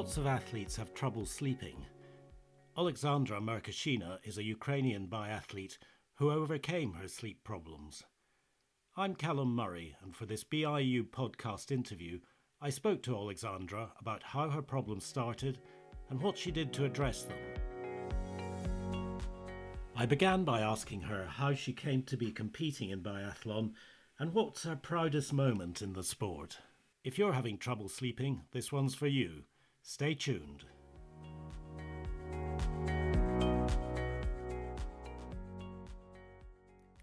Lots of athletes have trouble sleeping. Oleksandra Merkushyna is a Ukrainian biathlete who overcame her sleep problems. I'm Callum Murray, and for this BIU podcast interview, I spoke to Oleksandra about how her problems started and what she did to address them. I began by asking her how she came to be competing in biathlon and what's her proudest moment in the sport. If you're having trouble sleeping, this one's for you. Stay tuned.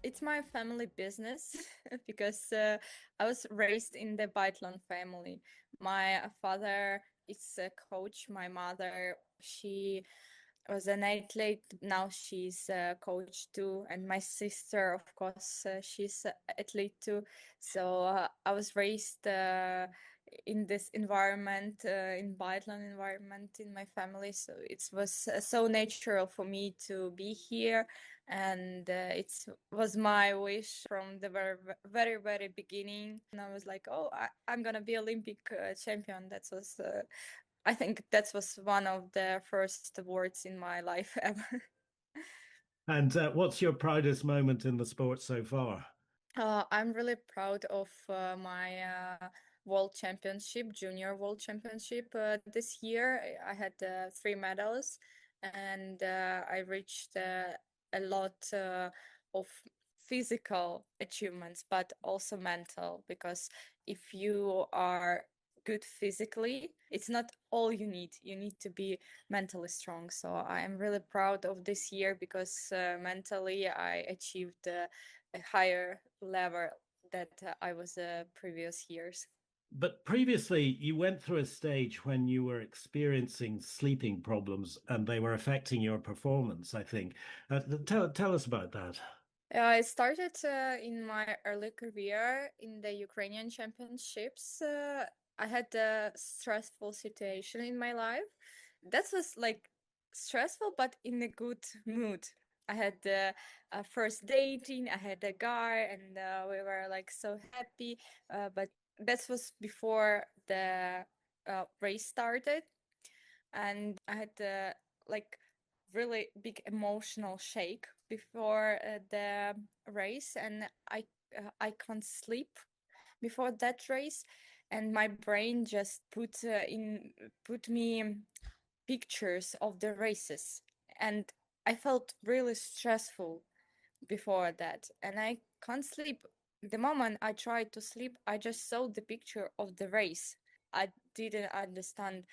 It's my family business because I was raised in the Biathlon family. My father is a coach. My mother, she was an athlete. Now she's a coach too. And my sister, of course, she's an athlete too. So I was raised in this environment, in biathlon environment in my family. So it was so natural for me to be here. And it was my wish from the very beginning. And I was like, oh, I'm going to be Olympic champion. That was I think that was one of the first words in my life ever. And what's your proudest moment in the sport so far? I'm really proud of my world championship, junior world championship this year. I had 3 medals, and I reached a lot of physical achievements, but also mental, because if you are good physically, it's not all you need. You need to be mentally strong. So I am really proud of this year because mentally I achieved a higher level that I was previous years. But previously, you went through a stage when you were experiencing sleeping problems and they were affecting your performance, I think. Tell us about that. I started in my early career in the Ukrainian championships. I had a stressful situation in my life. That was like stressful, but in a good mood. I had first dating, I had a guy, and we were like so happy. But that was before the race started, and I had like really big emotional shake before the race, and I can't sleep before that race, and my brain just put me pictures of the races, and I felt really stressful before that, and I can't sleep. The moment I tried to sleep, I just saw the picture of the race. I didn't understand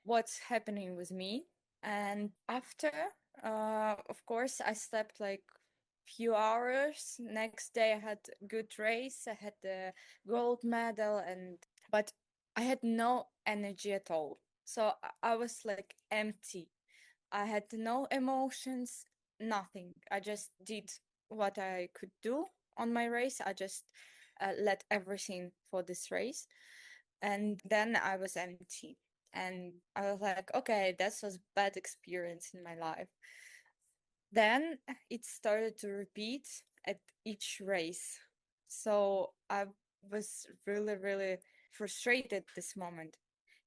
what's happening with me. And after, of course, I slept like few hours. Next day, I had good race. I had the gold medal, and but I had no energy at all. So I was like empty. I had no emotions, nothing. I just did what I could do on my race. I just let everything for this race. And then I was empty. And I was like, okay, that was bad experience in my life. Then it started to repeat at each race. So I was really frustrated this moment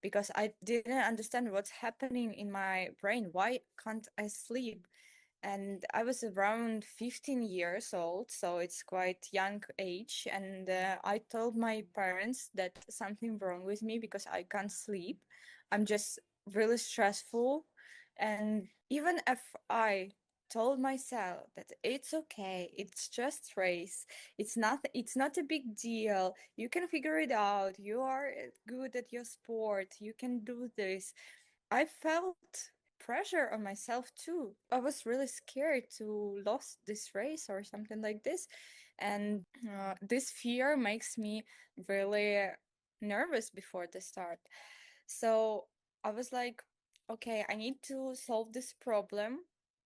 because I didn't understand what's happening in my brain. Why can't I sleep? And I was around 15 years old, so it's quite young age. And I told my parents that something wrong with me because I can't sleep. I'm just really stressful. And even if I told myself that it's okay, it's just race, it's not a big deal, you can figure it out, you are good at your sport, you can do this, I felt pressure on myself too. I was really scared to lose this race or something like this, and this fear makes me really nervous before the start. So I was like, okay, I need to solve this problem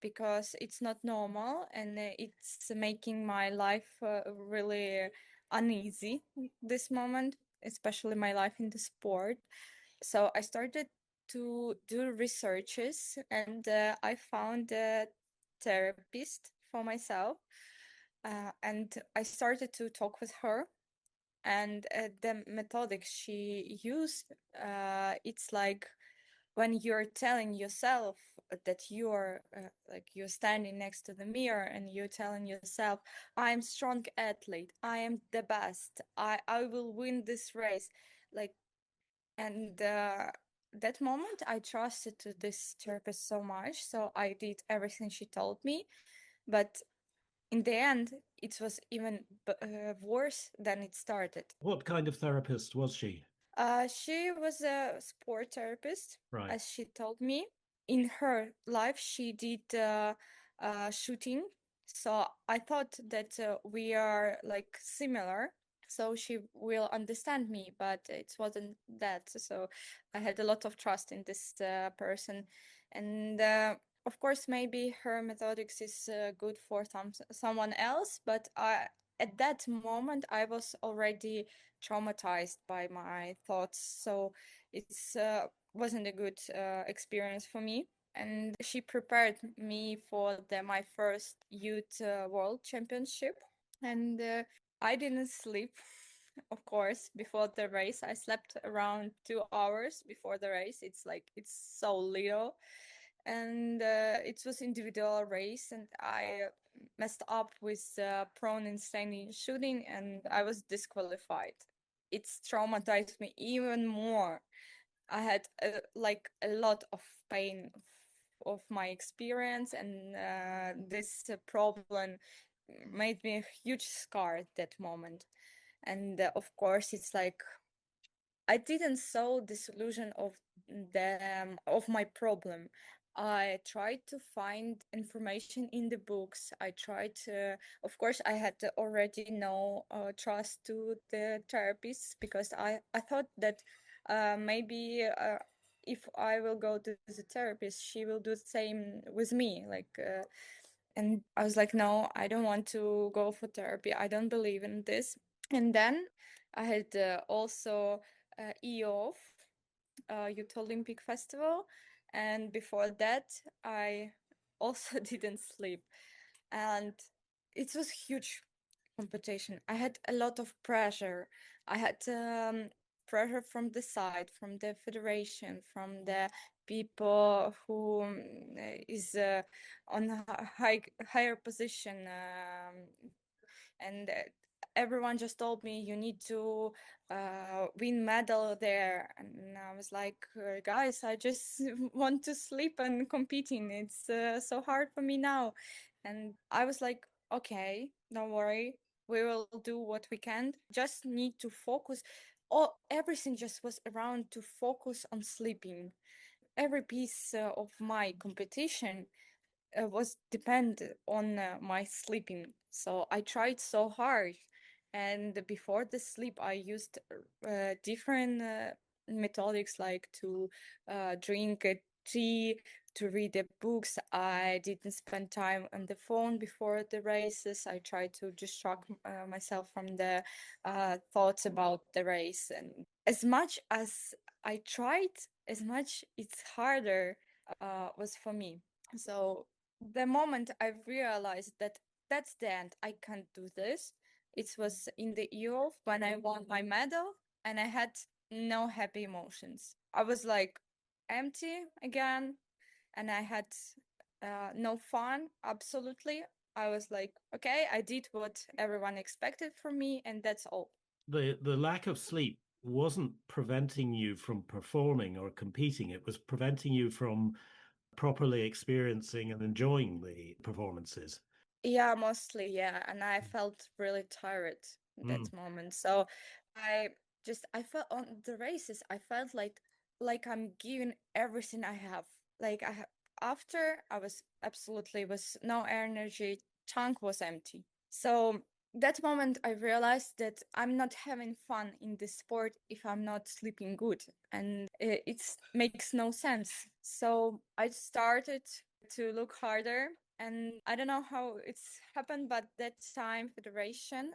because it's not normal, and it's making my life really uneasy this moment, especially my life in the sport. So I started to do researches, and I found a therapist for myself, and I started to talk with her. And the methodic she used, it's like when you're telling yourself that you're like you're standing next to the mirror and you're telling yourself, I'm strong athlete, I am the best, I will win this race, like, and that moment I trusted to this therapist so much, so I did everything she told me. But in the end, it was even worse than it started. What kind of therapist was she? She was a sport therapist, Right. as she told me. In her life, she did shooting. So I thought that we are like similar. So she will understand me, but it wasn't that. So I had a lot of trust in this person. And of course, maybe her methodics is good for someone else, but at that moment, I was already traumatized by my thoughts, so it's wasn't a good experience for me. And she prepared me for my first youth world championship, and I didn't sleep. Of course, before the race, I slept around 2 hours before the race. It's so little, and it was individual race, and I messed up with prone and standing shooting, and I was disqualified. It's traumatized me even more. I had a lot of pain of my experience, and this problem made me a huge scar at that moment. And of course, it's like I didn't saw the solution of my problem. I tried to find information in the books. I tried to, of course, I had to already know trust to the therapist, because I thought that maybe if I will go to the therapist, she will do the same with me. And I was like, no, I don't want to go for therapy. I don't believe in this. And then I had also EOF, Youth Olympic Festival. And before that, I also didn't sleep. And it was huge competition. I had a lot of pressure. I had pressure from the side, from the federation, from the people who is on a higher position, and everyone just told me you need to win medal there, and I was like, guys, I just want to sleep and competing. It's so hard for me now. And I was like, okay, don't worry, we will do what we can, just need to focus. All everything just was around to focus on sleeping. Every piece of my competition was depend on my sleeping. So I tried so hard, and before the sleep, I used different methodics, like to drink a tea, to read the books. I didn't spend time on the phone before the races. I tried to distract myself from the thoughts about the race, and as much as I tried, as much it's harder was for me. So the moment I realized that that's the end, I can't do this. It was in the year when I won my medal, and I had no happy emotions. I was like empty again, and I had no fun, absolutely. I was like, okay, I did what everyone expected from me, and that's all. The lack of sleep wasn't preventing you from performing or competing. It was preventing you from properly experiencing and enjoying the performances. Yeah, mostly, yeah. And I felt really tired in Mm. that moment. So I I felt on the races, I felt like I'm giving everything I have. Like after I was absolutely was no energy, tank was empty. So that moment I realized that I'm not having fun in this sport if I'm not sleeping good. And it makes no sense. So I started to look harder, and I don't know how it's happened, but that time federation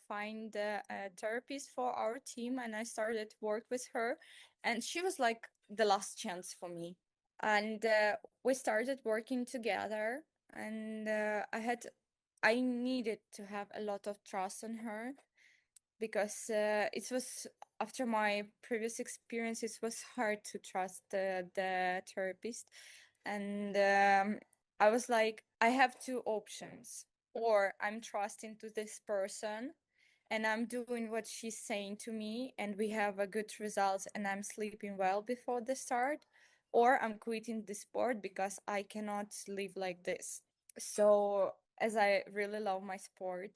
find a therapist for our team, and I started work with her, and she was like the last chance for me. And we started working together, and I needed to have a lot of trust in her. because it was after my previous experience, it was hard to trust the therapist. And I was like, I have two options. Or I'm trusting to this person and I'm doing what she's saying to me, and we have a good results, and I'm sleeping well before the start, or I'm quitting the sport because I cannot live like this. So, as I really love my sport,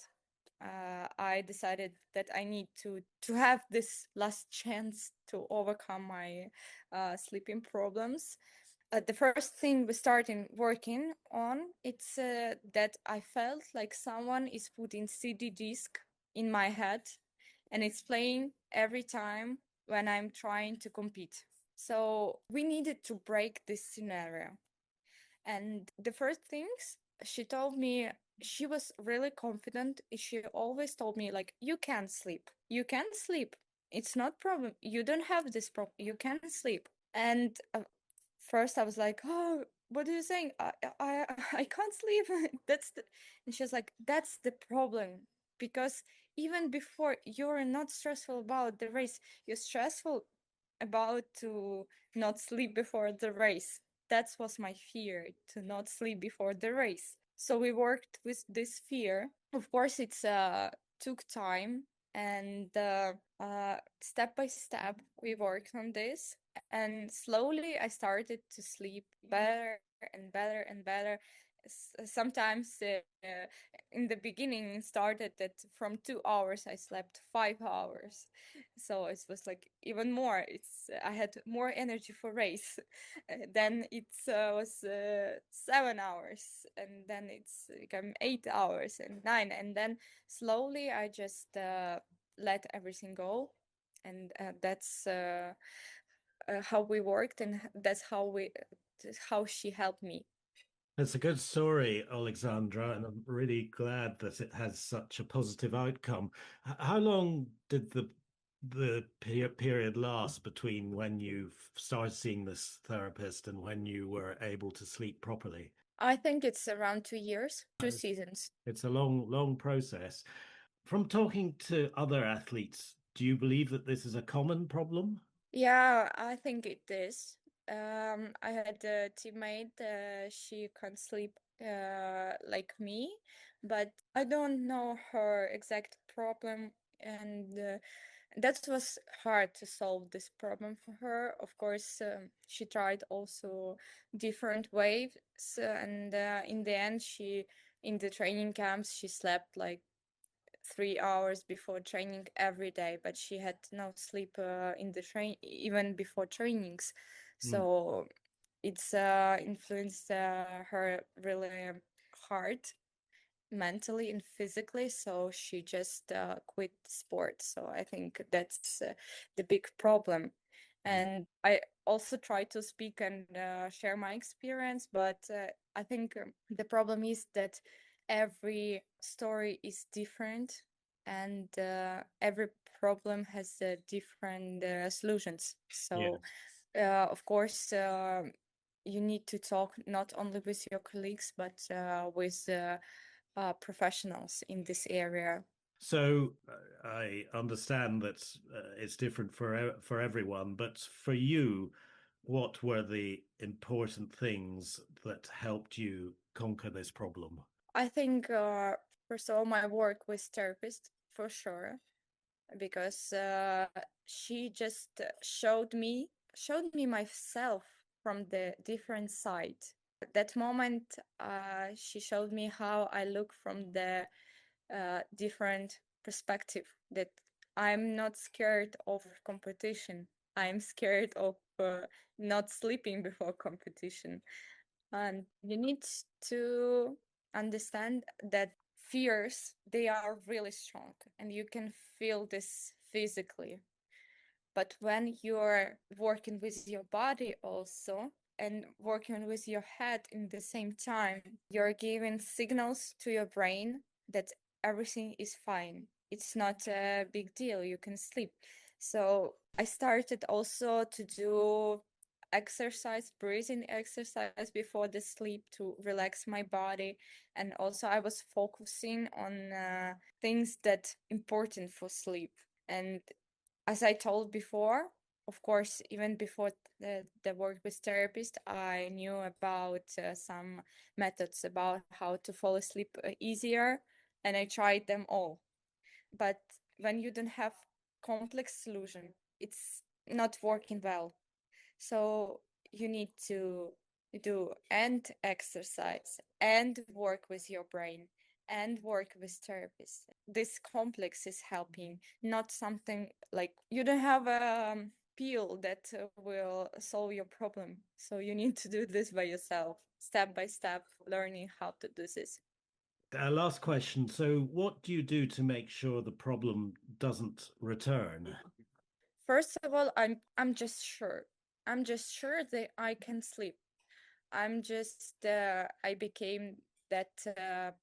I decided that I need to have this last chance to overcome my sleeping problems. The first thing we started working on, it's that I felt like someone is putting CD disc in my head, and it's playing every time when I'm trying to compete. So we needed to break this scenario. And the first things she told me, she was really confident. She always told me like, you can sleep. You can sleep. It's not problem. You don't have this problem. You can sleep. And first I was like, oh, what are you saying? I can't sleep. That's the... And she was like, that's the problem. Because even before, you're not stressful about the race. You're stressful about to not sleep before the race. That was my fear, to not sleep before the race. So we worked with this fear. Of course, it's took time, and step by step we worked on this, and slowly I started to sleep better and better and better. Sometimes in the beginning it started that from 2 hours I slept 5 hours, so it was like even more. It's I had more energy for race. Then it was 7 hours, and then it's become 8 hours and nine, and then slowly I just let everything go, and that's how we worked, and that's how she helped me. It's a good story, Alexandra, and I'm really glad that it has such a positive outcome. How long did the period last between when you started seeing this therapist and when you were able to sleep properly? I think it's around 2 years, two It's, seasons. it's a long process. From talking to other athletes, do you believe that this is a common problem? Yeah, I think it is. I had a teammate, she can't sleep like me, but I don't know her exact problem, and that was hard to solve this problem for her. Of course, she tried also different ways, and in the end, in the training camps, she slept like 3 hours before training every day, but she had no sleep in the train even before trainings. Hmm. So it's influenced her really hard mentally and physically. So she just quit sport. So I think that's the big problem. And I also try to speak and share my experience, but I think the problem is that every story is different, and every problem has different solutions. So, Yes. of course, you need to talk not only with your colleagues, but with professionals in this area. So I understand that it's different for everyone, but for you, what were the important things that helped you conquer this problem? I think, first of all, my work with therapist for sure, because she just showed me myself from the different side. That moment, she showed me how I look from the different perspective. That I'm not scared of competition. I'm scared of not sleeping before competition. And you need to understand that fears, they are really strong, and you can feel this physically. But when you're working with your body also and working with your head in the same time, you're giving signals to your brain that everything is fine. It's not a big deal. You can sleep. So I started also to do exercise, breathing exercise before the sleep to relax my body. And also I was focusing on things that important for sleep. And as I told before, of course, even before the work with therapist, I knew about some methods about how to fall asleep easier, and I tried them all. But when you don't have complex solution, it's not working well. So you need to do and exercise and work with your brain and work with therapists. This complex is helping, not something like you don't have a pill that will solve your problem. So you need to do this by yourself, step by step, learning how to do this. Last question. So, what do you do to make sure the problem doesn't return? First of all, I'm just sure. I'm just sure that I can sleep. I became that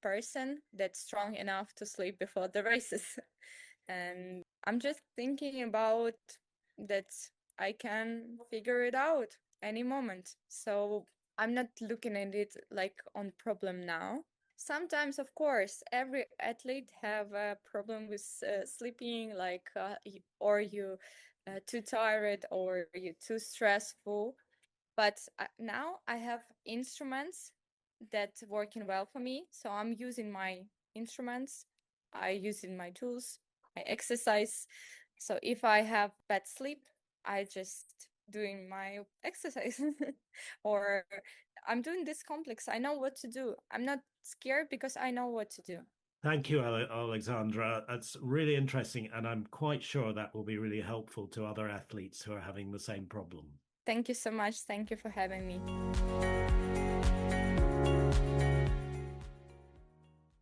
person that's strong enough to sleep before the races. And I'm just thinking about that I can figure it out any moment. So I'm not looking at it like on problem now. Sometimes, of course, every athlete have a problem with sleeping, like or you too tired or you too stressful. But now I have instruments that working well for me. So I'm using my instruments, I using my tools, I exercise. So if I have bad sleep, I just doing my exercise or I'm doing this complex. I know what to do. I'm not scared because I know what to do. Thank you, Alexandra. That's really interesting, and I'm quite sure that will be really helpful to other athletes who are having the same problem. Thank you so much. Thank you for having me.